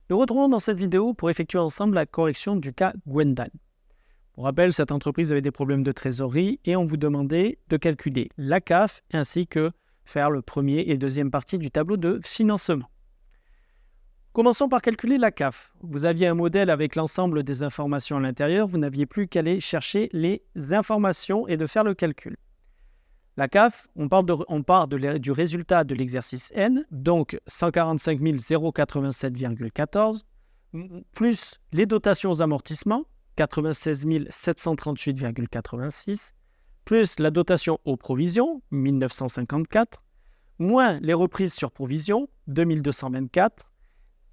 Nous retrouvons dans cette vidéo pour effectuer ensemble la correction du cas Gwendal. Pour rappel, cette entreprise avait des problèmes de trésorerie et on vous demandait de calculer la CAF ainsi que faire le premier et deuxième partie du tableau de financement. Commençons par calculer la CAF. Vous aviez un modèle avec l'ensemble des informations à l'intérieur, vous n'aviez plus qu'à aller chercher les informations et de faire le calcul. La CAF, on part du résultat de l'exercice N, donc 145 087,14, plus les dotations aux amortissements, 96 738,86, plus la dotation aux provisions, 1954, moins les reprises sur provision, 2224,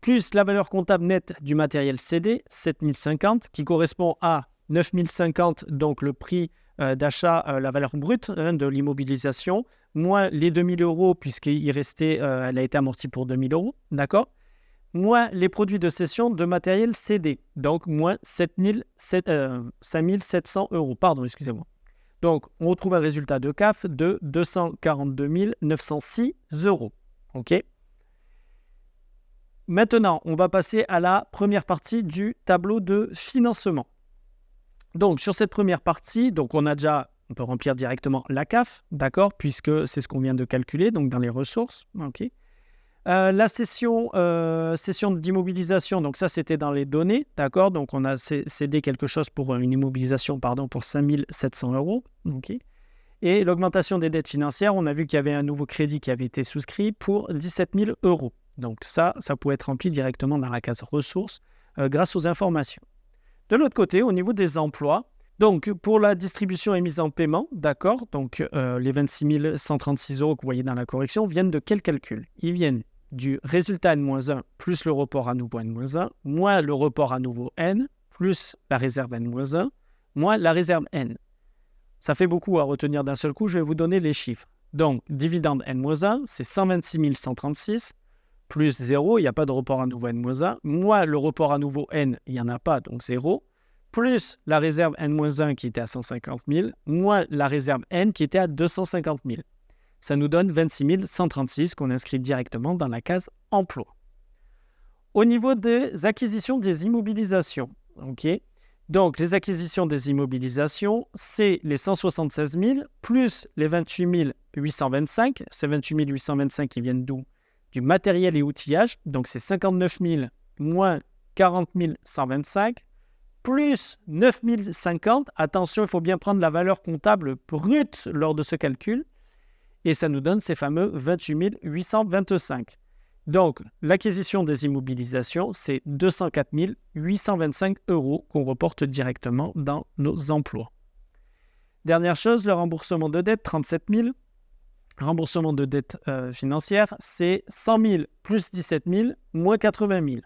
plus la valeur comptable nette du matériel cédé, 7050, qui correspond à 9050, donc le prix d'achat, la valeur brute de l'immobilisation, moins les 2000 euros, puisqu'il restait, elle a été amortie pour 2000 euros, d'accord, moins les produits de cession de matériel cédé, donc moins 5700 euros, pardon, excusez-moi. Donc, on retrouve un résultat de CAF de 242 906 euros, ok. Maintenant, on va passer à la première partie du tableau de financement. Donc, sur cette première partie, on peut remplir directement la CAF, d'accord, puisque c'est ce qu'on vient de calculer, donc dans les ressources, ok. La session d'immobilisation, donc ça c'était dans les données, d'accord, donc on a cédé quelque chose pour une immobilisation, pour 5 700 euros, ok. Et l'augmentation des dettes financières, on a vu qu'il y avait un nouveau crédit qui avait été souscrit pour 17 000 euros. Donc ça pouvait être rempli directement dans la case ressources grâce aux informations. De l'autre côté, au niveau des emplois, donc pour la distribution et mise en paiement, d'accord, donc les 26 136 euros que vous voyez dans la correction viennent de quel calcul? Ils viennent du résultat N-1 plus le report à nouveau N-1, moins le report à nouveau N, plus la réserve N-1, moins la réserve N. Ça fait beaucoup à retenir d'un seul coup, je vais vous donner les chiffres. Donc, dividende N-1, c'est 126 136, plus 0, il n'y a pas de report à nouveau N-1, moins le report à nouveau N, il n'y en a pas, donc 0, plus la réserve N-1 qui était à 150 000, moins la réserve N qui était à 250 000. Ça nous donne 26 136 qu'on inscrit directement dans la case emploi. Au niveau des acquisitions des immobilisations, ok. Donc, les acquisitions des immobilisations, c'est les 176 000 plus les 28 825. Ces 28 825 qui viennent d'où? Du matériel et outillage. Donc, c'est 59 000 moins 40 125 plus 9 050. Attention, il faut bien prendre la valeur comptable brute lors de ce calcul. Et ça nous donne ces fameux 28 825. Donc, l'acquisition des immobilisations, c'est 204 825 euros qu'on reporte directement dans nos emplois. Dernière chose, le remboursement de dette, 37 000. Remboursement de dette financière, c'est 100 000 plus 17 000 moins 80 000.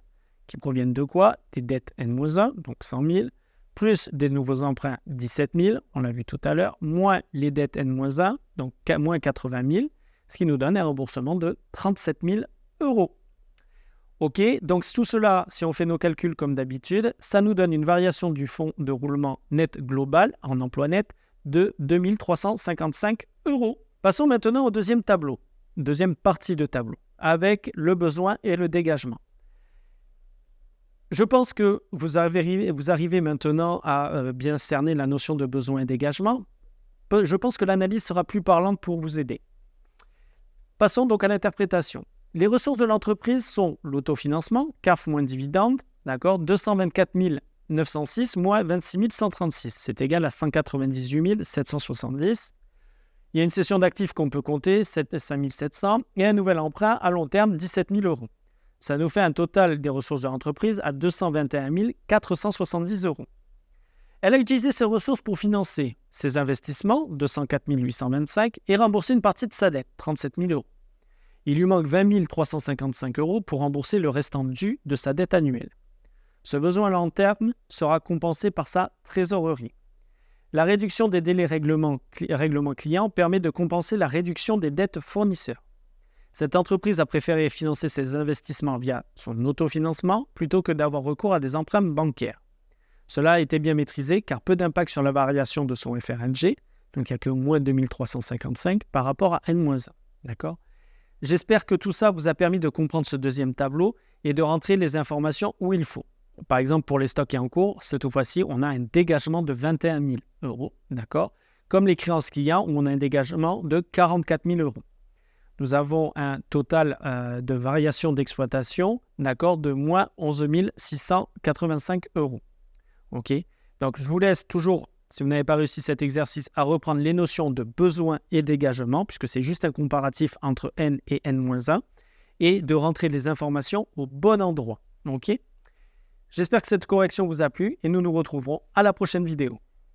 Qui proviennent de quoi? Des dettes N-1, donc 100 000, plus des nouveaux emprunts, 17 000, on l'a vu tout à l'heure, moins les dettes N-1, donc moins 80 000, ce qui nous donne un remboursement de 37 000 euros. Ok, donc tout cela, si on fait nos calculs comme d'habitude, ça nous donne une variation du fonds de roulement net global en emploi net de 2 355 euros. Passons maintenant au deuxième tableau, deuxième partie de tableau, avec le besoin et le dégagement. Je pense que vous arrivez maintenant à bien cerner la notion de besoin et dégagement. Je pense que l'analyse sera plus parlante pour vous aider. Passons donc à l'interprétation. Les ressources de l'entreprise sont l'autofinancement, CAF moins dividende, d'accord, 224 906 moins 26 136, c'est égal à 198 770. Il y a une cession d'actifs qu'on peut compter, 5 700, et un nouvel emprunt à long terme, 17 000 euros. Ça nous fait un total des ressources de l'entreprise à 221 470 euros. Elle a utilisé ces ressources pour financer ses investissements, 204 825, et rembourser une partie de sa dette, 37 000 euros. Il lui manque 20 355 euros pour rembourser le restant dû de sa dette annuelle. Ce besoin à long terme sera compensé par sa trésorerie. La réduction des délais règlement client permet de compenser la réduction des dettes fournisseurs. Cette entreprise a préféré financer ses investissements via son autofinancement plutôt que d'avoir recours à des emprunts bancaires. Cela a été bien maîtrisé car peu d'impact sur la variation de son FRNG, donc il n'y a que moins 2355 par rapport à N-1. D'accord ? J'espère que tout ça vous a permis de comprendre ce deuxième tableau et de rentrer les informations où il faut. Par exemple, pour les stocks en cours, cette fois-ci, on a un dégagement de 21 000 euros, d'accord? Comme les créances clients, où on a un dégagement de 44 000 euros. Nous avons un total de variation d'exploitation, d'accord, de moins 11 685 euros. OK? Donc, je vous laisse toujours, si vous n'avez pas réussi cet exercice, à reprendre les notions de besoin et dégagement, puisque c'est juste un comparatif entre N et N-1, et de rentrer les informations au bon endroit. OK? J'espère que cette correction vous a plu et nous nous retrouverons à la prochaine vidéo.